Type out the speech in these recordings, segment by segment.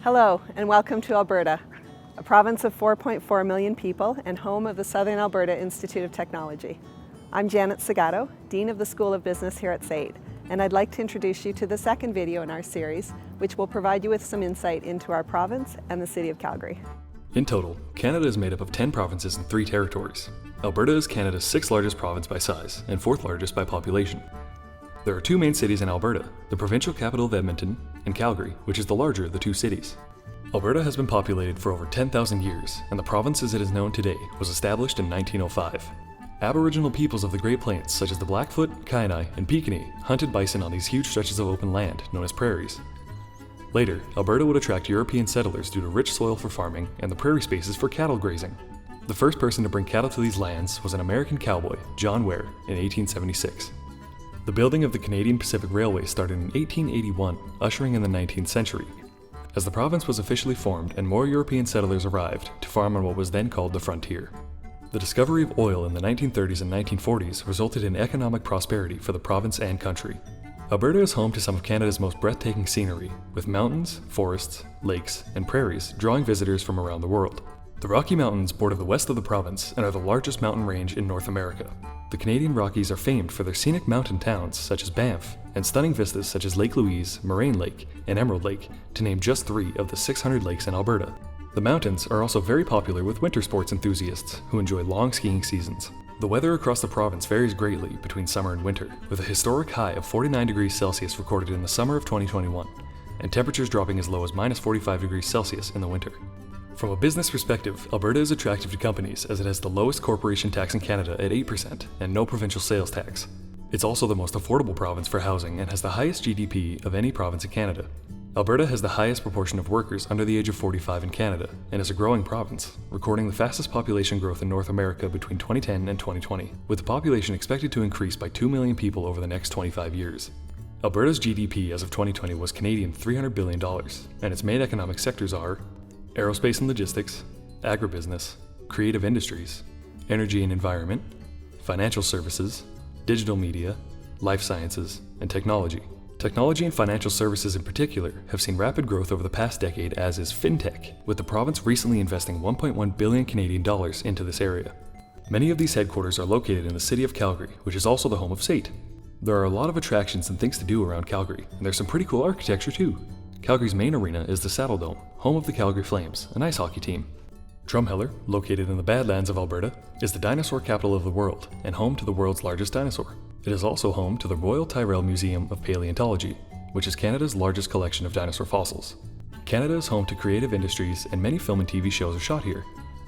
Hello and welcome to Alberta, a province of 4.4 million people and home of the Southern Alberta Institute of Technology. I'm Janet Segato, Dean of the School of Business here at SAIT, and I'd like to introduce you to the second video in our series, which will provide you with some insight into our province and the city of Calgary. In total, Canada is made up of 10 provinces and 3 territories. Alberta is Canada's 6th largest province by size and 4th largest by population. There are 2 main cities in Alberta, the provincial capital of Edmonton and Calgary, which is the larger of the 2 cities. Alberta has been populated for over 10,000 years, and the province as it is known today was established in 1905. Aboriginal peoples of the Great Plains, such as the Blackfoot, Kainai, and Piikani, hunted bison on these huge stretches of open land known as prairies. Later, Alberta would attract European settlers due to rich soil for farming and the prairie spaces for cattle grazing. The first person to bring cattle to these lands was an American cowboy, John Ware, in 1876. The building of the Canadian Pacific Railway started in 1881, ushering in the 19th century. As the province was officially formed and more European settlers arrived to farm on what was then called the frontier. The discovery of oil in the 1930s and 1940s resulted in economic prosperity for the province and country. Alberta is home to some of Canada's most breathtaking scenery, with mountains, forests, lakes, and prairies drawing visitors from around the world. The Rocky Mountains border the west of the province and are the largest mountain range in North America. The Canadian Rockies are famed for their scenic mountain towns such as Banff, and stunning vistas such as Lake Louise, Moraine Lake, and Emerald Lake, to name just 3 of the 600 lakes in Alberta. The mountains are also very popular with winter sports enthusiasts who enjoy long skiing seasons. The weather across the province varies greatly between summer and winter, with a historic high of 49 degrees Celsius recorded in the summer of 2021, and temperatures dropping as low as -45 degrees Celsius in the winter. From a business perspective, Alberta is attractive to companies as it has the lowest corporation tax in Canada at 8% and no provincial sales tax. It's also the most affordable province for housing and has the highest GDP of any province in Canada. Alberta has the highest proportion of workers under the age of 45 in Canada and is a growing province, recording the fastest population growth in North America between 2010 and 2020, with the population expected to increase by 2 million people over the next 25 years. Alberta's GDP as of 2020 was Canadian $300 billion, and its main economic sectors are aerospace and logistics, agribusiness, creative industries, energy and environment, financial services, digital media, life sciences, and technology. Technology and financial services in particular have seen rapid growth over the past decade, as is fintech, with the province recently investing 1.1 billion Canadian dollars into this area. Many of these headquarters are located in the city of Calgary, which is also the home of SAIT. There are a lot of attractions and things to do around Calgary, and there's some pretty cool architecture too. Calgary's main arena is the Saddle Dome, home of the Calgary Flames, an ice hockey team. Drumheller, located in the Badlands of Alberta, is the dinosaur capital of the world and home to the world's largest dinosaur. It is also home to the Royal Tyrrell Museum of Paleontology, which is Canada's largest collection of dinosaur fossils. Canada is home to creative industries, and many film and TV shows are shot here.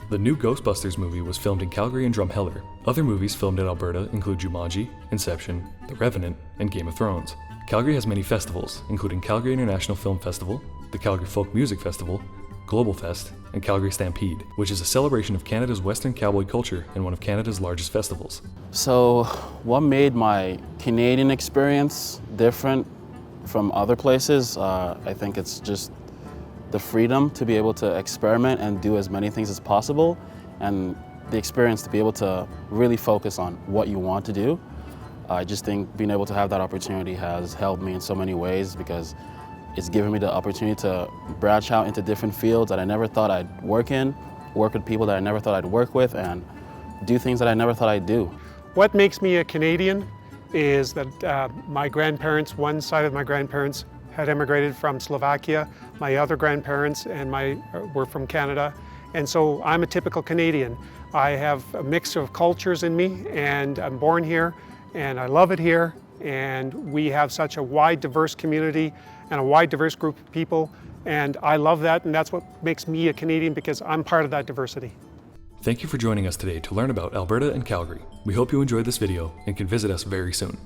The new Ghostbusters movie was filmed in Calgary and Drumheller. Other movies filmed in Alberta include Jumanji, Inception, The Revenant, and Game of Thrones. Calgary has many festivals, including Calgary International Film Festival, the Calgary Folk Music Festival, Global Fest, and Calgary Stampede, which is a celebration of Canada's Western cowboy culture and one of Canada's largest festivals. So what made my Canadian experience different from other places? I think it's just the freedom to be able to experiment and do as many things as possible, and the experience to be able to really focus on what you want to do. I just think being able to have that opportunity has helped me in so many ways, because it's given me the opportunity to branch out into different fields that I never thought I'd work in, work with people that I never thought I'd work with, and do things that I never thought I'd do. What makes me a Canadian is that my grandparents, one side of my grandparents had immigrated from Slovakia. My other grandparents were from Canada. And so I'm a typical Canadian. I have a mix of cultures in me, and I'm born here, and I love it here. And we have such a wide, diverse community and a wide, diverse group of people. And I love that, and that's what makes me a Canadian, because I'm part of that diversity. Thank you for joining us today to learn about Alberta and Calgary. We hope you enjoyed this video and can visit us very soon.